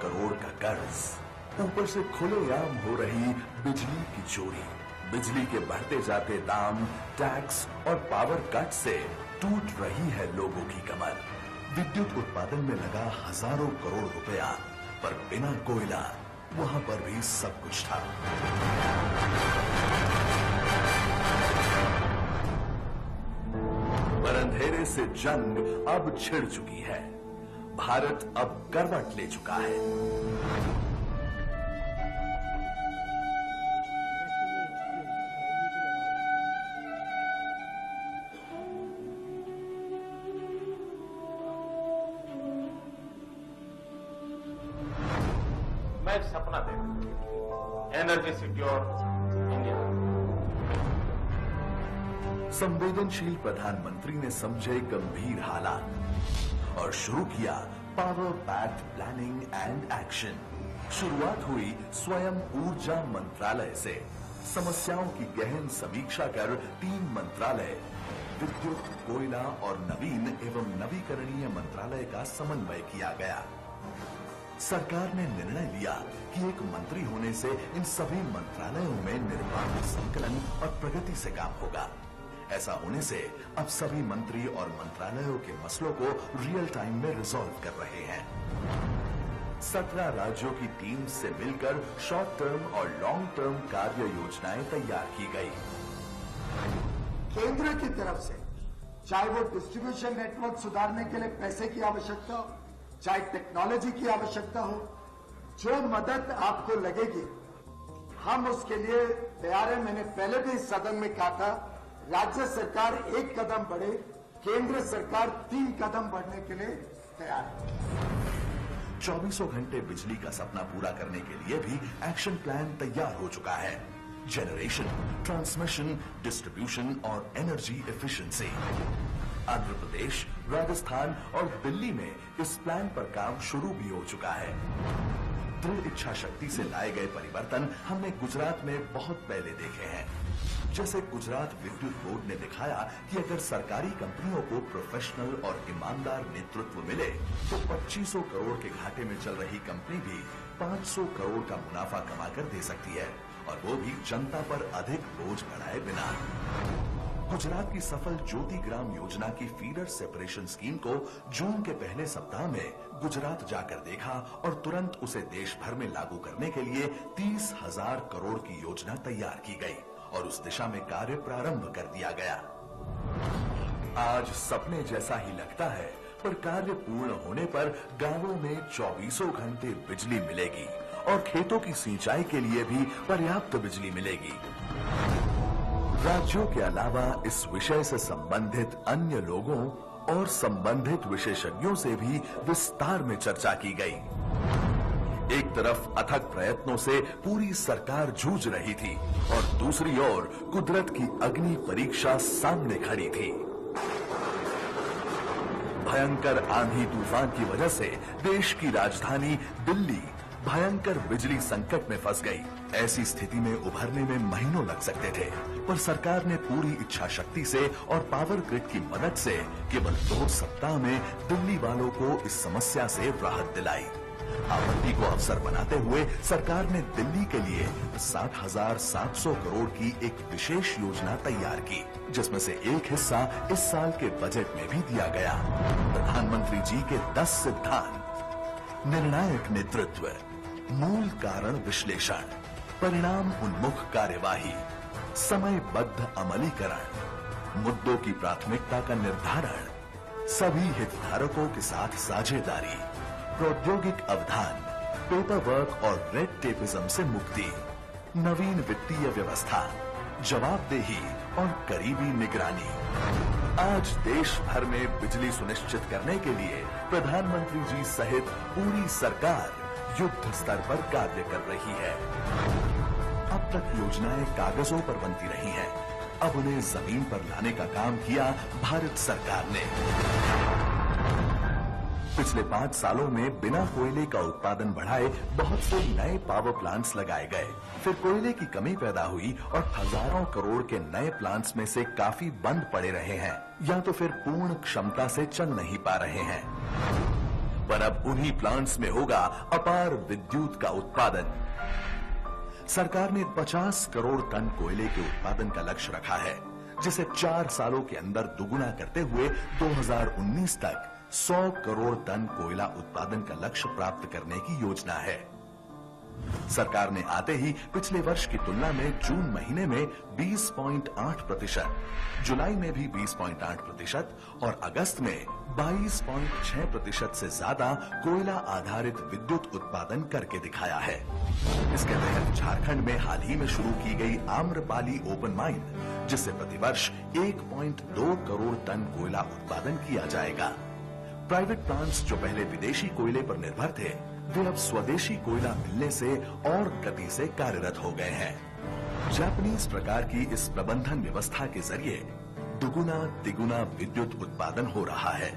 करोड़ का कर्ज, ऊपर से खुलेआम हो रही बिजली की चोरी, बिजली के बढ़ते जाते दाम, टैक्स और पावर कट से टूट रही है लोगों की कमर। विद्युत उत्पादन में लगा हजारों करोड़ रुपया, पर बिना कोयला वहां पर भी सब कुछ था। पर अंधेरे से जंग अब छिड़ चुकी है। भारत अब करवट ले चुका है। मैं एक सपना देखता हूं, एनर्जी सिक्योर इंडिया। संवेदनशील प्रधानमंत्री ने समझे गंभीर हालात और शुरू किया power packed planning and action. शुरुआत हुई स्वयं ऊर्जा मंत्रालय से। समस्याओं की गहन समीक्षा कर 3 मंत्रालय, विद्युत, कोयला और नवीन एवं नवीकरणीय मंत्रालय का समन्वय किया गया। सरकार ने निर्णय लिया कि एक मंत्री होने से इन सभी मंत्रालयों में निर्बाध संकलन और प्रगति से काम होगा। ऐसा होने से अब सभी मंत्री और मंत्रालयों के मसलों को रियल टाइम में रिजॉल्व कर रहे हैं। 17 राज्यों की टीम से मिलकर शॉर्ट टर्म और लॉन्ग टर्म कार्य योजनाएं तैयार की गई। केंद्र की तरफ से चाहे वो डिस्ट्रीब्यूशन नेटवर्क सुधारने के लिए पैसे की आवश्यकता हो, चाहे टेक्नोलॉजी की आवश्यकता हो, जो मदद आपको लगेगी हम उसके लिए तैयार है। मैंने पहले भी इस सदन में कहा था, राज्य सरकार 1 कदम बढ़े, केंद्र सरकार 3 कदम बढ़ने के लिए तैयार है। 24 घंटे बिजली का सपना पूरा करने के लिए भी एक्शन प्लान तैयार हो चुका है। जनरेशन, ट्रांसमिशन, डिस्ट्रीब्यूशन और एनर्जी एफिशिएंसी। आंध्र प्रदेश, राजस्थान और दिल्ली में इस प्लान पर काम शुरू भी हो चुका है। दृढ़ इच्छा शक्ति से लाए गए परिवर्तन हमने गुजरात में बहुत पहले देखे हैं। जैसे गुजरात विद्युत बोर्ड ने दिखाया कि अगर सरकारी कंपनियों को प्रोफेशनल और ईमानदार नेतृत्व मिले तो 2500 करोड़ के घाटे में चल रही कंपनी भी 500 करोड़ का मुनाफा कमाकर दे सकती है, और वो भी जनता पर अधिक बोझ बढ़ाए बिना। गुजरात की सफल ज्योति ग्राम योजना की फीडर सेपरेशन स्कीम को जून के पहले सप्ताह में गुजरात जाकर देखा और तुरंत उसे देश भर में लागू करने के लिए 30,000 करोड़ की योजना तैयार की गई और उस दिशा में कार्य प्रारंभ कर दिया गया। आज सपने जैसा ही लगता है, पर कार्य पूर्ण होने पर गांवों में 24 घंटे बिजली मिलेगी और खेतों की सिंचाई के लिए भी पर्याप्त बिजली मिलेगी। राज्यों के अलावा इस विषय से संबंधित अन्य लोगों और संबंधित विशेषज्ञों से भी विस्तार में चर्चा की गई। एक तरफ अथक प्रयत्नों से पूरी सरकार जूझ रही थी और दूसरी ओर कुदरत की अग्नि परीक्षा सामने खड़ी थी। भयंकर आंधी तूफान की वजह से देश की राजधानी दिल्ली भयंकर बिजली संकट में फंस गई। ऐसी स्थिति में उभरने में महीनों लग सकते थे, पर सरकार ने पूरी इच्छा शक्ति से और पावर ग्रिड की मदद से केवल 2 सप्ताह में दिल्ली वालों को इस समस्या से राहत दिलाई। आपत्ति को अवसर बनाते हुए सरकार ने दिल्ली के लिए 60,700 करोड़ की एक विशेष योजना तैयार की, जिसमें से एक हिस्सा इस साल के बजट में भी दिया गया। प्रधानमंत्री जी के 10 सिद्धांत, निर्णायक नेतृत्व, मूल कारण विश्लेषण, परिणाम उन्मुख कार्यवाही, समयबद्ध अमलीकरण, मुद्दों की प्राथमिकता का निर्धारण, सभी हितधारकों के साथ साझेदारी, प्रौद्योगिक अवधान, पेपर वर्क और रेड टेपिज्म से मुक्ति, नवीन वित्तीय व्यवस्था, जवाबदेही और करीबी निगरानी। आज देश भर में बिजली सुनिश्चित करने के लिए प्रधानमंत्री जी सहित पूरी सरकार युद्ध स्तर पर कार्य कर रही है। अब तक योजनाएं कागजों पर बनती रही हैं, अब उन्हें जमीन पर लाने का काम किया भारत सरकार ने। पिछले 5 सालों में बिना कोयले का उत्पादन बढ़ाए बहुत से नए पावर प्लांट्स लगाए गए। फिर कोयले की कमी पैदा हुई और हजारों करोड़ के नए प्लांट्स में से काफी बंद पड़े रहे हैं या तो फिर पूर्ण क्षमता से चल नहीं पा रहे हैं। पर अब उन्हीं प्लांट्स में होगा अपार विद्युत का उत्पादन। सरकार ने 50 करोड़ टन कोयले के उत्पादन का लक्ष्य रखा है, जिसे 4 सालों के अंदर दुगुना करते हुए 2019 तक 100 करोड़ टन कोयला उत्पादन का लक्ष्य प्राप्त करने की योजना है। सरकार ने आते ही पिछले वर्ष की तुलना में जून महीने में 20.8%, जुलाई में भी 20.8% और अगस्त में 22.6% से ज्यादा कोयला आधारित विद्युत उत्पादन करके दिखाया है। इसके तहत झारखंड में हाल ही में शुरू की गई आम्रपाली ओपन माइन, जिससे प्रतिवर्ष 1.2 करोड़ टन कोयला उत्पादन किया जाएगा। प्राइवेट प्लांट्स जो पहले विदेशी कोयले पर निर्भर थे, वे अब स्वदेशी कोयला मिलने से और गति से कार्यरत हो गए हैं। जापानीज प्रकार की इस प्रबंधन व्यवस्था के जरिए दुगुना तिगुना विद्युत उत्पादन हो रहा है,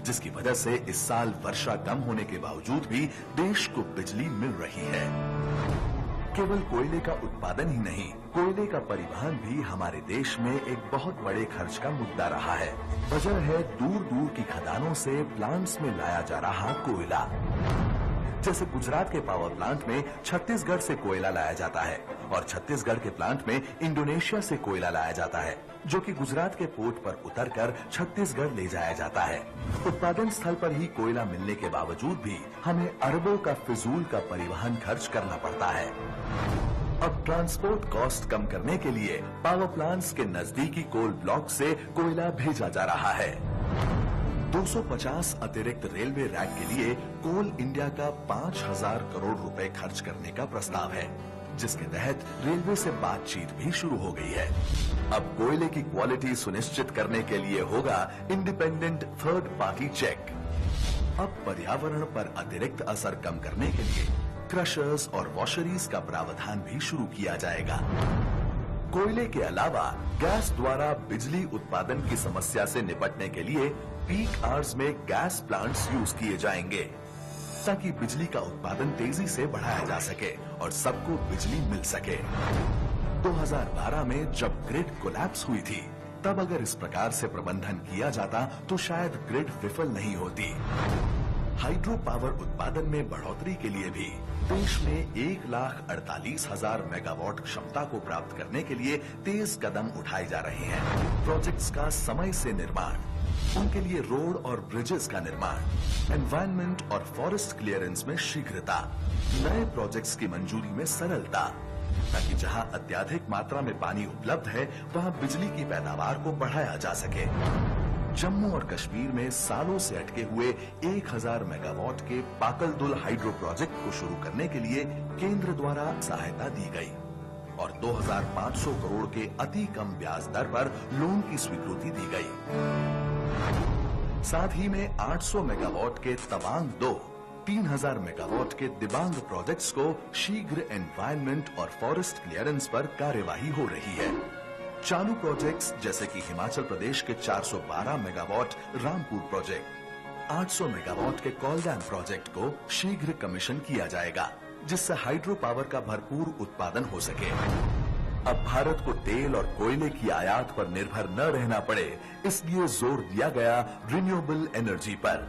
जिसकी वजह से इस साल वर्षा कम होने के बावजूद भी देश को बिजली मिल रही है। केवल कोयले का उत्पादन ही नहीं, कोयले का परिवहन भी हमारे देश में एक बहुत बड़े खर्च का मुद्दा रहा है। वजह है दूर दूर की खदानों से प्लांट्स में लाया जा रहा कोयला। जैसे गुजरात के पावर प्लांट में छत्तीसगढ़ से कोयला लाया जाता है और छत्तीसगढ़ के प्लांट में इंडोनेशिया से कोयला लाया जाता है, जो कि गुजरात के पोर्ट पर उतरकर छत्तीसगढ़ ले जाया जाता है। उत्पादन स्थल पर ही कोयला मिलने के बावजूद भी हमें अरबों का फिजूल का परिवहन खर्च करना पड़ता है। अब ट्रांसपोर्ट कॉस्ट कम करने के लिए पावर प्लांट्स के नजदीकी कोल ब्लॉक से कोयला भेजा जा रहा है। 250 अतिरिक्त रेलवे रैक के लिए कोल इंडिया का 5,000 करोड़ रुपए खर्च करने का प्रस्ताव है, जिसके तहत रेलवे से बातचीत भी शुरू हो गई है। अब कोयले की क्वालिटी सुनिश्चित करने के लिए होगा इंडिपेंडेंट थर्ड पार्टी चेक। अब पर्यावरण पर अतिरिक्त असर कम करने के लिए क्रशर्स और वॉशरीज का प्रावधान भी शुरू किया जाएगा। कोयले के अलावा गैस द्वारा बिजली उत्पादन की समस्या से निपटने के लिए पीक आवर्स में गैस प्लांट्स यूज किए जाएंगे, ताकि बिजली का उत्पादन तेजी से बढ़ाया जा सके और सबको बिजली मिल सके। 2012 में जब ग्रिड कोलैप्स हुई थी, तब अगर इस प्रकार से प्रबंधन किया जाता तो शायद ग्रिड विफल नहीं होती। हाइड्रो पावर उत्पादन में बढ़ोतरी के लिए भी देश में 1,48,000 मेगावाट क्षमता को प्राप्त करने के लिए तेज कदम उठाए जा रहे हैं। प्रोजेक्ट्स का समय से निर्माण, उनके लिए रोड और ब्रिजेस का निर्माण, एनवायरनमेंट और फॉरेस्ट क्लियरेंस में शीघ्रता, नए प्रोजेक्ट्स की मंजूरी में सरलता, ताकि जहां अत्याधिक मात्रा में पानी उपलब्ध है, वहां बिजली की पैदावार को बढ़ाया जा सके। जम्मू और कश्मीर में सालों से अटके हुए 1,000 मेगावाट के पाकलदुल हाइड्रो प्रोजेक्ट को शुरू करने के लिए केंद्र द्वारा सहायता दी गई और 2,500 करोड़ के अति कम ब्याज दर पर लोन की स्वीकृति दी गई। साथ ही में 800 मेगावाट के तवांग 2, 3,000 मेगावाट के दिबांग प्रोजेक्ट्स को शीघ्र एनवायरनमेंट और फॉरेस्ट क्लियरेंस पर कार्यवाही हो रही है। चालू प्रोजेक्ट्स जैसे कि हिमाचल प्रदेश के 412 मेगावाट रामपुर प्रोजेक्ट, 800 मेगावाट के कौलडैम प्रोजेक्ट को शीघ्र कमीशन किया जाएगा, जिससे हाइड्रो पावर का भरपूर उत्पादन हो सके। अब भारत को तेल और कोयले की आयात पर निर्भर न रहना पड़े, इसलिए जोर दिया गया रिन्यूएबल एनर्जी पर।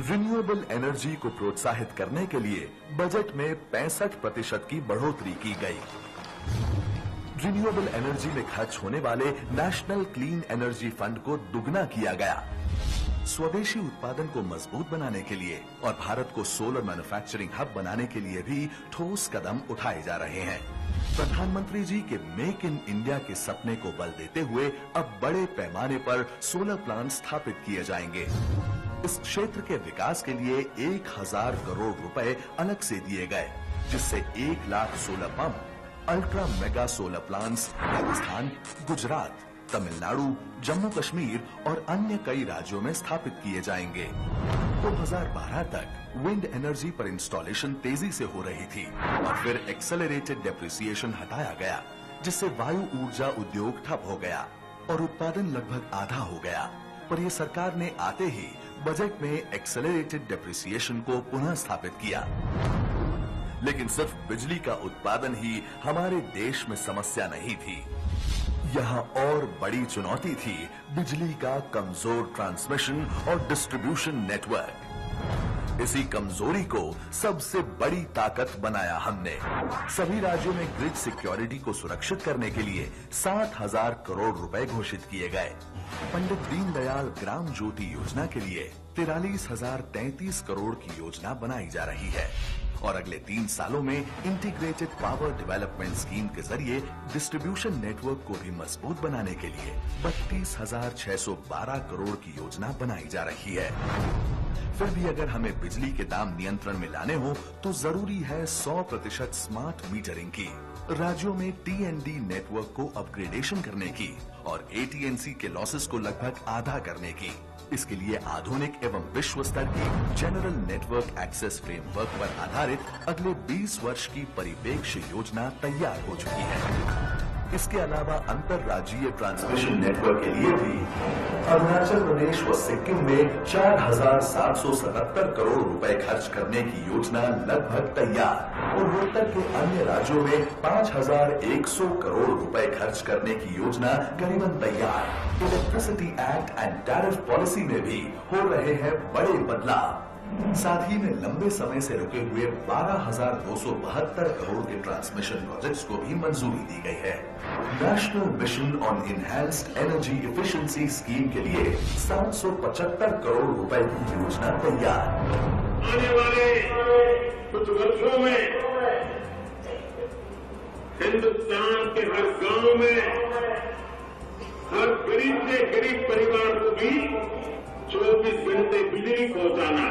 रिन्यूएबल एनर्जी को प्रोत्साहित करने के लिए बजट में 65% की बढ़ोतरी की गई। रिन्यूएबल एनर्जी में खर्च होने वाले नेशनल क्लीन एनर्जी फंड को दुगना किया गया। स्वदेशी उत्पादन को मजबूत बनाने के लिए और भारत को सोलर मैन्युफैक्चरिंग हब बनाने के लिए भी ठोस कदम उठाए जा रहे हैं। प्रधानमंत्री जी के मेक इन इंडिया के सपने को बल देते हुए अब बड़े पैमाने पर सोलर प्लांट स्थापित किए जाएंगे। इस क्षेत्र के विकास के लिए 1,000 करोड़ रुपए अलग से दिए गए, जिससे 1 lakh solar pump, ultra mega solar plants Rajasthan, Gujarat, Tamil Nadu, Jammu Kashmir और अन्य कई राज्यों में स्थापित किए जाएंगे। 2012 तक विंड एनर्जी पर इंस्टॉलेशन तेजी से हो रही थी और फिर एक्सेलरेटेड डेप्रिसिएशन हटाया गया, जिससे वायु ऊर्जा उद्योग ठप हो गया और उत्पादन लगभग आधा हो गया। पर यह सरकार ने आते ही बजट में एक्सेलरेटेड डेप्रिसिएशन को पुनः स्थापित किया। लेकिन सिर्फ बिजली का उत्पादन ही हमारे देश में समस्या नहीं थी। यहाँ और बड़ी चुनौती थी बिजली का कमजोर ट्रांसमिशन और डिस्ट्रीब्यूशन नेटवर्क। इसी कमजोरी को सबसे बड़ी ताकत बनाया हमने। सभी राज्यों में ग्रिड सिक्योरिटी को सुरक्षित करने के लिए 7,000 करोड़ रुपए घोषित किए गए। पंडित दीनदयाल ग्राम ज्योति योजना के लिए 43,033 करोड़ की योजना बनाई जा रही है और अगले 3 सालों में इंटीग्रेटेड पावर डेवलपमेंट स्कीम के जरिए डिस्ट्रीब्यूशन नेटवर्क को भी मजबूत बनाने के लिए 32,612 करोड़ की योजना बनाई जा रही है। फिर भी अगर हमें बिजली के दाम नियंत्रण में लाने हो तो जरूरी है 100% स्मार्ट मीटरिंग की, राज्यों में टीएनडी नेटवर्क को अपग्रेडेशन करने की और एटीएनसी के लॉसेस को लगभग आधा करने की। इसके लिए आधुनिक एवं विश्व स्तर की जनरल नेटवर्क एक्सेस फ्रेमवर्क पर आधारित अगले 20 वर्ष की परिप्रेक्ष्य योजना तैयार हो चुकी है। इसके अलावा अंतरराज्यीय ट्रांसमिशन नेटवर्क के लिए भी अरुणाचल प्रदेश व सिक्किम में 4,777 करोड़ रुपए खर्च करने की योजना लगभग तैयार और रोहतक के अन्य राज्यों में 5,100 करोड़ रुपए खर्च करने की योजना करीबन तैयार। Electricity act and tariff policy में भी हो रहे हैं बड़े बदलाव। साथ ही में लंबे समय से रुके हुए 12,272 करोड़ के ट्रांसमिशन प्रोजेक्ट्स को भी मंजूरी दी गई है। National mission on enhanced energy efficiency scheme के लिए 775 करोड़ रुपए की योजना तैयार। आने वाले कुछ वर्षों में हिंदुस्तान के हर गांव में हर गरीब से गरीब परिवार को भी 24 घंटे बिजली पहुंचाना।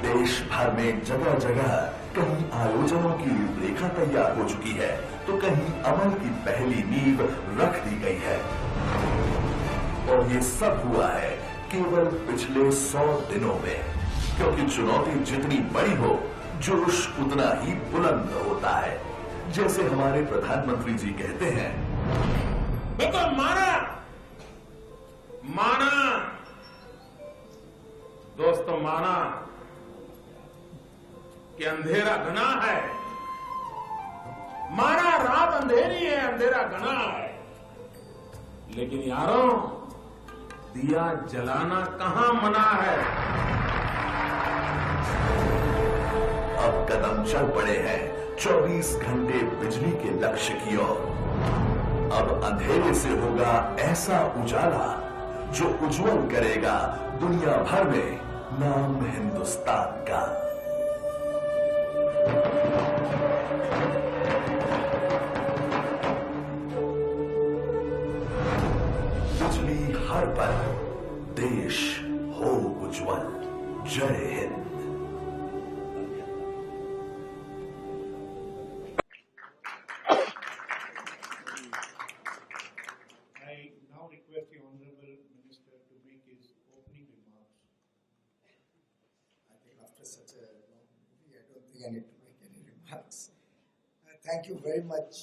देश भर में जगह जगह कहीं आयोजनों की रूपरेखा तैयार हो चुकी है तो कहीं अमल की पहली नींव रख दी गई है और ये सब हुआ है केवल पिछले 100 दिनों में, क्योंकि चुनौती जितनी बड़ी हो जोश उतना ही बुलंद होता है। जैसे हमारे प्रधानमंत्री जी कहते हैं, देखो माना दोस्तों, माना कि अंधेरा घना है, माना रात अंधेरी है, अंधेरा घना है, लेकिन यारों दिया जलाना कहां मना है। अब कदम चल पड़े हैं 24 घंटे बिजली के लक्ष्य की ओर। अब अंधेरे से होगा ऐसा उजाला जो उज्जवल करेगा दुनिया भर में नाम हिंदुस्तान का। बिजली हर पल, देश हो उज्जवल। जय Hind. I now request the Honorable Minister to make his opening remarks. I think after such a long movie, I don't think I need to make any remarks. Thank you very much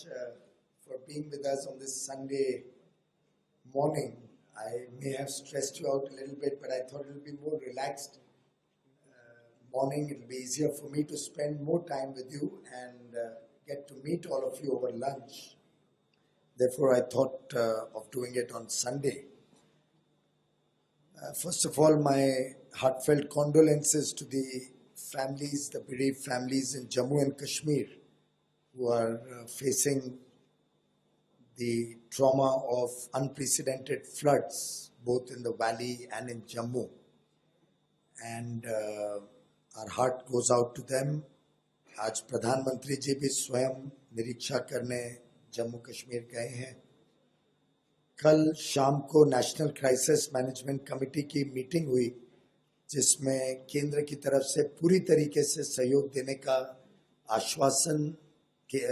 for being with us on this Sunday morning. I may have stressed you out a little bit, but I thought it would be more relaxed morning. It will be easier for me to spend more time with you and get to meet all of you over lunch. Therefore, I thought of doing it on Sunday. First of all, my heartfelt condolences to the families, the bereaved families in Jammu and Kashmir who are facing the trauma of unprecedented floods, both in the valley and in Jammu. And our heart goes out to them. आज प्रधानमंत्री जी भी स्वयं निरीक्षा करने जम्मू कश्मीर गए हैं। कल शाम को नेशनल क्राइसिस मैनेजमेंट कमेटी की मीटिंग हुई, जिसमें केंद्र की तरफ से पूरी तरीके से सहयोग देने का आश्वासन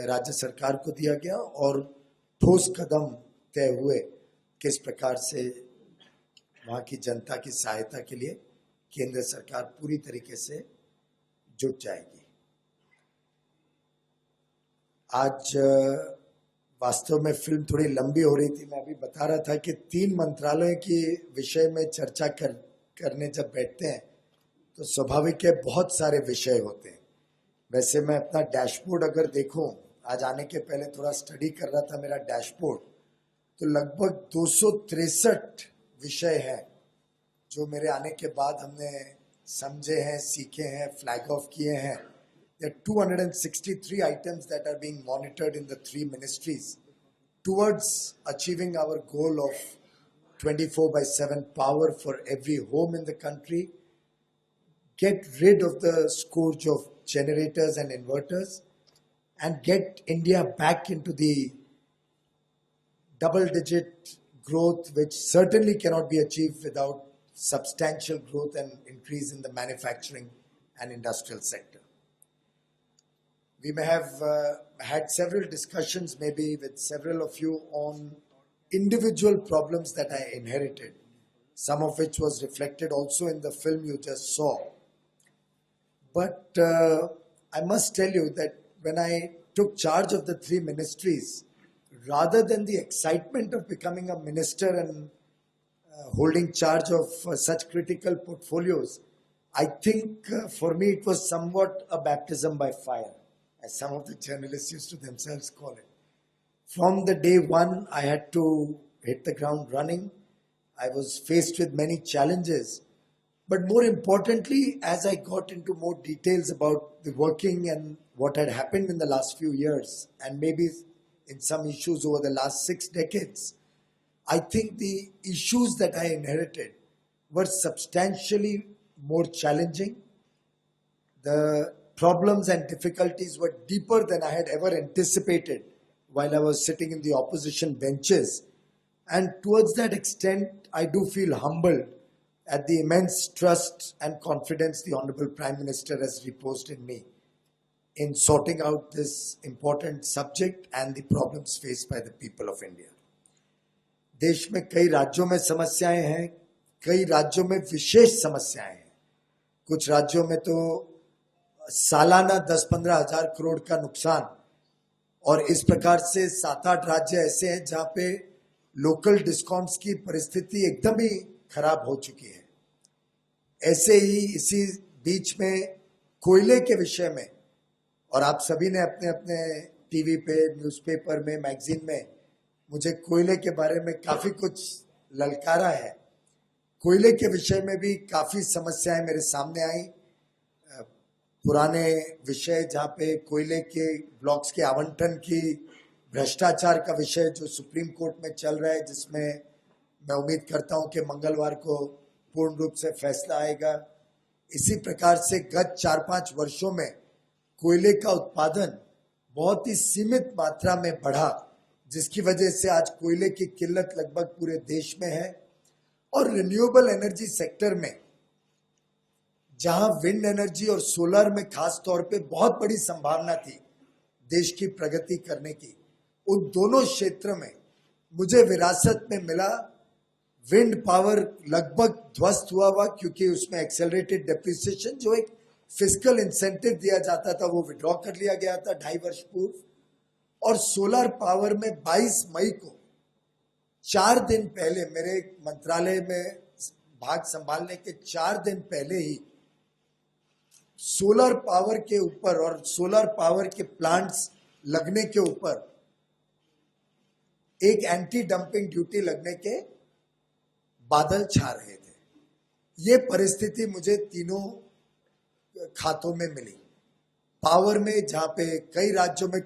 राज्य सरकार को दिया गया और ठोस कदम तय हुए किस प्रकार से वहाँ की जनता की सहायता के लिए केंद्र सरकार पूरी तरीके से जुट जाएगी। आज वास्तव में फिल्म थोड़ी लंबी हो रही थी। मैं अभी बता रहा था कि 3 मंत्रालयों के विषय में चर्चा करने जब बैठते हैं तो स्वाभाविक है बहुत सारे विषय होते हैं। वैसे मैं अपना डैशबोर्ड अगर देखूं, आज आने के पहले थोड़ा स्टडी कर रहा था मेरा डैशबोर्ड, तो लगभग 263 विषय हैं जो मेरे आने के बाद हमने समझे हैं, सीखे हैं, फ्लैग ऑफ किए हैं. There are 263 items that are being monitored in the 3 ministries towards achieving our goal of 24/7 power for every home in the country, get rid of the scourge of generators and inverters, and get India back into the double-digit growth, which certainly cannot be achieved without substantial growth and increase in the manufacturing and industrial sector. We may have had several discussions maybe with several of you on individual problems that I inherited, some of which was reflected also in the film you just saw. But I must tell you that when I took charge of the 3 ministries, rather than the excitement of becoming a minister and holding charge of such critical portfolios, I think for me it was somewhat a baptism by fire, as some of the journalists used to themselves call it. From the day one, I had to hit the ground running. I was faced with many challenges. But more importantly, as I got into more details about the working and what had happened in the last few years, and maybe in some issues over the last 6 decades, I think the issues that I inherited were substantially more challenging. The problems and difficulties were deeper than I had ever anticipated while I was sitting in the opposition benches. And towards that extent, I do feel humbled at the immense trust and confidence the Honorable Prime Minister has reposed in me in sorting out this important subject and the problems faced by the people of India. देश में कई राज्यों में समस्याएं हैं, कई राज्यों में विशेष समस्याएं हैं. कुछ राज्यों में तो सालाना 10-15 हजार करोड़ का नुकसान, और इस प्रकार से 7-8 राज्य ऐसे हैं जहां पे लोकल डिस्कॉम्स की परिस्थिति एकदम ही खराब हो चुकी है. ऐसे ही इसी बीच में कोयले के विषय में, और आप सभी ने अपने अपने टीवी पे, न्यूज़पेपर में, मैगजीन में मुझे कोयले के बारे में काफी कुछ ललकारा है. कोयले के विषय में भी काफी समस्याएं मेरे सामने आई. पुराने विषय जहाँ पे कोयले के ब्लॉक्स के आवंटन की भ्रष्टाचार का विषय जो सुप्रीम कोर्ट में चल रहा है, जिसमें मैं उम्मीद करता हूँ कि मंगलवार को पूर्ण रूप से फैसला आएगा. इसी प्रकार से गत 4-5 वर्षों में कोयले का उत्पादन बहुत ही सीमित मात्रा में बढ़ा, जिसकी वजह से आज कोयले की किल्लत लगभग पूरे देश में है. और रिन्यूएबल एनर्जी सेक्टर में, जहां विंड एनर्जी और सोलर में खास तौर पे बहुत बड़ी संभावना थी देश की प्रगति करने की, उन दोनों क्षेत्र में मुझे विरासत में मिला. विंड पावर लगभग ध्वस्त हुआ क्योंकि उसमें एक्सेलरेटेड डेप्रिसिएशन, जो एक फिस्कल इंसेंटिव दिया जाता था, वो विड्रॉ कर लिया गया था 2.5 वर्ष पूर्व. और सोलर पावर में 22 मई को 4 दिन पहले, मेरे मंत्रालय में भाग संभालने के 4 दिन पहले ही सोलर पावर के ऊपर और सोलर पावर के प्लांट्स लगने के ऊपर एक एंटी डंपिंग ड्यूटी लगने के बादल छा रहे थे. ये परिस्थिति मुझे तीनों खातों में मिली. पावर में, जहां पे कई राज्यों में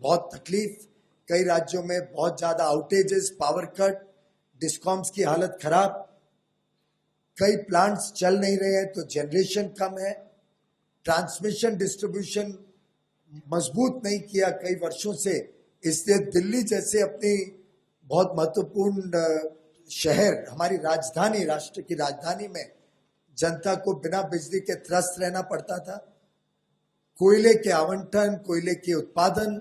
बहुत तकलीफ, कई राज्यों में बहुत ज्यादा आउटेजेस, पावर कट, डिस्कॉम्स की हालत खराब, कई प्लांट्स चल नहीं रहे हैं तो जनरेशन कम है, ट्रांसमिशन डिस्ट्रीब्यूशन मजबूत नहीं किया कई वर्षों से. इसलिए दिल्ली जैसे अपनी बहुत महत्वपूर्ण शहर, हमारी राजधानी, राष्ट्र की राजधानी में जनता को बिना बिजली के त्रस्त रहना पड़ता था. कोयले के आवंटन, कोयले के उत्पादन,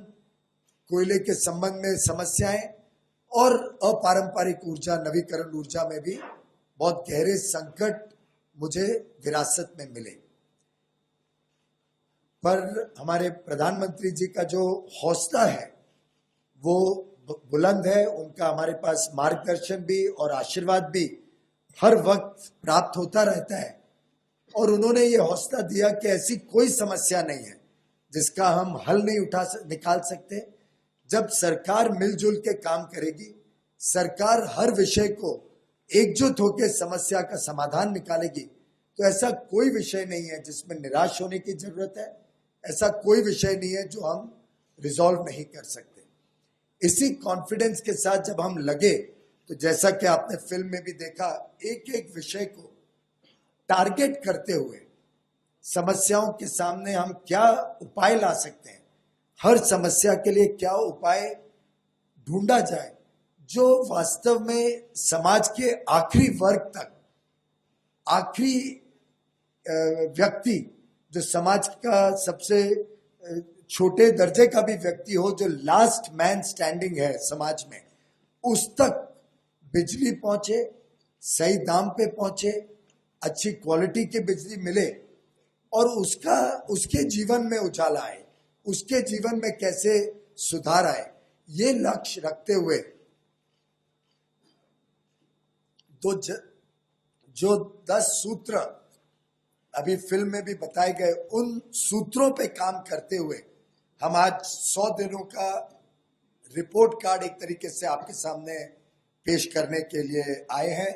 कोयले के संबंध में समस्याएं और अपारंपरिक ऊर्जा, नवीकरण ऊर्जा में भी बहुत गहरे संकट मुझे विरासत में मिले. पर हमारे प्रधानमंत्री जी का जो हौसला है वो बुलंद है. उनका हमारे पास मार्गदर्शन भी और आशीर्वाद भी हर वक्त प्राप्त होता रहता है. और उन्होंने ये हौसला दिया कि ऐसी कोई समस्या नहीं है जिसका हम हल नहीं निकाल सकते. जब सरकार मिलजुल के काम करेगी, सरकार हर विषय को एकजुट होकर समस्या का समाधान निकालेगी तो ऐसा कोई विषय नहीं है जिसमें निराश होने की जरूरत है। ऐसा कोई विषय नहीं है जो हम रिजॉल्व नहीं कर सकते। इसी कॉन्फिडेंस के साथ जब हम लगे तो जैसा कि आपने फिल्म में भी देखा, एक एक विषय को टारगेट करते हुए समस्याओं के सामने हम क्या उपाय ला सकते हैं, हर समस्या के लिए क्या उपाय ढूंढा जाए जो वास्तव में समाज के आखिरी वर्ग तक, आखिरी व्यक्ति जो समाज का सबसे छोटे दर्जे का भी व्यक्ति हो, जो लास्ट मैन स्टैंडिंग है समाज में, उस तक बिजली पहुंचे, सही दाम पे पहुंचे, अच्छी क्वालिटी की बिजली मिले और उसके जीवन में उजाला आए, उसके जीवन में कैसे सुधार आए, ये लक्ष्य रखते हुए जो 10 सूत्र अभी फिल्म में भी बताए गए, उन सूत्रों पे काम करते हुए हम आज 100 दिनों का रिपोर्ट कार्ड एक तरीके से आपके सामने पेश करने के लिए आए हैं।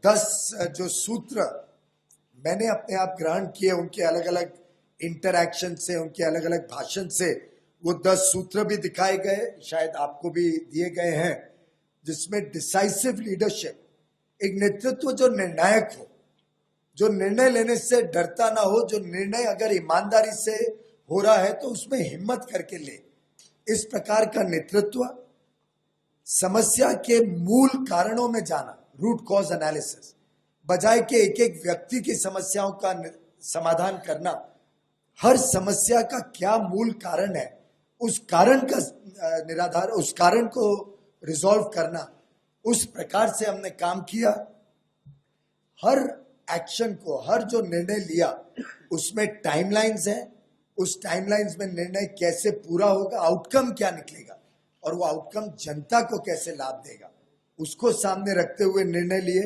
10 जो सूत्र मैंने अपने आप ग्रहण किए, उनके अलग अलग इंटरैक्शन से, उनके अलग अलग भाषण से, वो 10 सूत्र भी दिखाए गए, शायद आपको भी दिए गए हैं, जिसमें डिसाइसिव लीडरशिप, एक नेतृत्व जो निर्णायक हो, जो निर्णय लेने से डरता ना हो, जो निर्णय अगर ईमानदारी से हो रहा है तो उसमें हिम्मत करके ले, इस प्रकार का नेतृत्व, समस्या के मूल कारणों में जाना, रूट कॉज एनालिसिस, बजाय के एक एक व्यक्ति की समस्याओं का समाधान करना, हर समस्या का क्या मूल कारण है, उस कारण का निराधार, उस कारण को रिजॉल्व करना, उस प्रकार से हमने काम किया। हर एक्शन को, हर जो निर्णय लिया उसमें टाइमलाइंस है, उस टाइमलाइंस में निर्णय कैसे पूरा होगा, आउटकम क्या निकलेगा और वो आउटकम जनता को कैसे लाभ देगा, उसको सामने रखते हुए निर्णय लिए।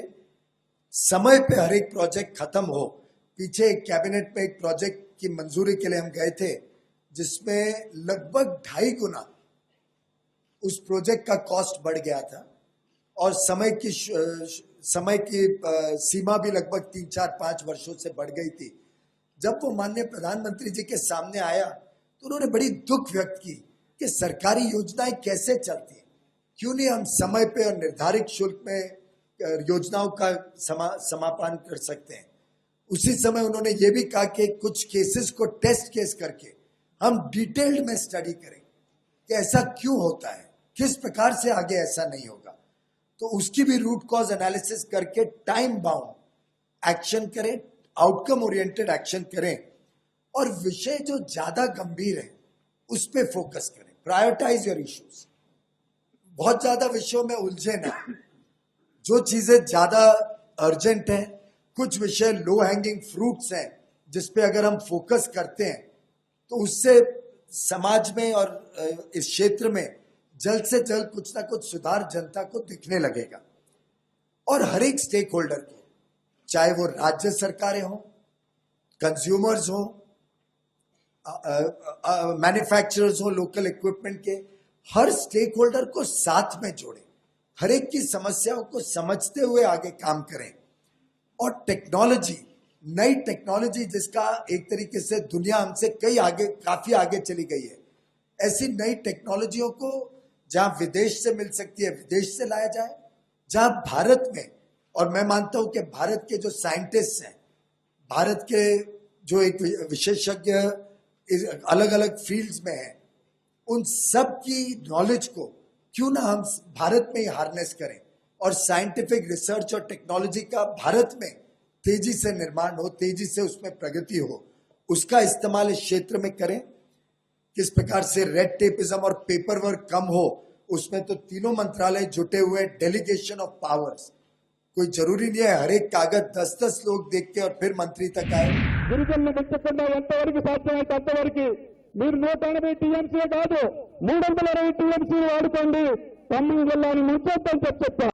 समय पे हर एक प्रोजेक्ट खत्म हो। पीछे एक कैबिनेट में एक प्रोजेक्ट की मंजूरी के लिए हम गए थे जिसमें लगभग 2.5 गुना उस प्रोजेक्ट का कॉस्ट बढ़ गया था और समय की सीमा भी लगभग 3, 4, 5 वर्षों से बढ़ गई थी। जब वो माननीय प्रधानमंत्री जी के सामने आया तो उन्होंने बड़ी दुख व्यक्त की कि सरकारी योजनाएं कैसे चलती हैं, क्यों नहीं हम समय पे और निर्धारित शुल्क में योजनाओं का समापन कर सकते हैं। उसी समय उन्होंने ये भी कहा कि कुछ केसेस को टेस्ट केस करके हम डिटेल्ड में स्टडी करें कि ऐसा क्यों होता है, किस प्रकार से आगे ऐसा नहीं होगा। तो उसकी भी रूट कॉज एनालिसिस करके टाइम बाउंड एक्शन करें, आउटकम ओरिएंटेड एक्शन करें और विषय जो ज्यादा गंभीर है उस पर फोकस करें। प्रायोरिटाइज योर इश्यूज, बहुत ज्यादा विषयों में उलझे ना। जो चीजें ज्यादा अर्जेंट हैं, कुछ विषय लो हैंगिंग फ्रूट्स हैं जिस पे अगर हम फोकस करते हैं तो उससे समाज में और इस क्षेत्र में जल्द से जल्द कुछ ना कुछ सुधार जनता को दिखने लगेगा। और हर एक स्टेक होल्डर को, चाहे वो राज्य सरकारें हों, कंज्यूमर्स हों, मैन्युफैक्चरर्स हों, लोकल इक्विपमेंट के, हर स्टेक होल्डर को साथ में जोड़ें, हर एक की समस्याओं को समझते हुए आगे काम करें। और टेक्नोलॉजी, नई टेक्नोलॉजी जिसका एक तरीके से दुनिया हमसे काफी आगे चली गई है, ऐसी नई टेक्नोलॉजियों को जहां विदेश से मिल सकती है विदेश से लाया जाए, जहां भारत में, और मैं मानता हूं कि भारत के जो साइंटिस्ट हैं, भारत के जो एक विशेषज्ञ अलग अलग फील्ड्स में हैं, उन सब की नॉलेज को क्यों ना हम भारत में ही हार्नेस करें और साइंटिफिक रिसर्च और टेक्नोलॉजी का भारत में तेजी से निर्माण हो, तेजी से उसमें प्रगति हो, उसका इस्तेमाल इस क्षेत्र में करें। किस प्रकार से रेड टेपिज्म और पेपर वर्क कम हो, उसमें तो तीनों मंत्रालय जुटे हुए, डेलीगेशन ऑफ पावर्स, कोई जरूरी नहीं है हर एक कागज 10-10 लोग देख के और फिर मंत्री तक आए। గిరిజనులు మెచ్చకుండా ఎంతవరకు సాధ్యమైతే అంతవరకు మీరు 180 టీఎంసీ కాదు 320 టీఎంసీ వాడుకోండి, ఖమ్మం జిల్లాని ముంచెత్తని చెప్పారు.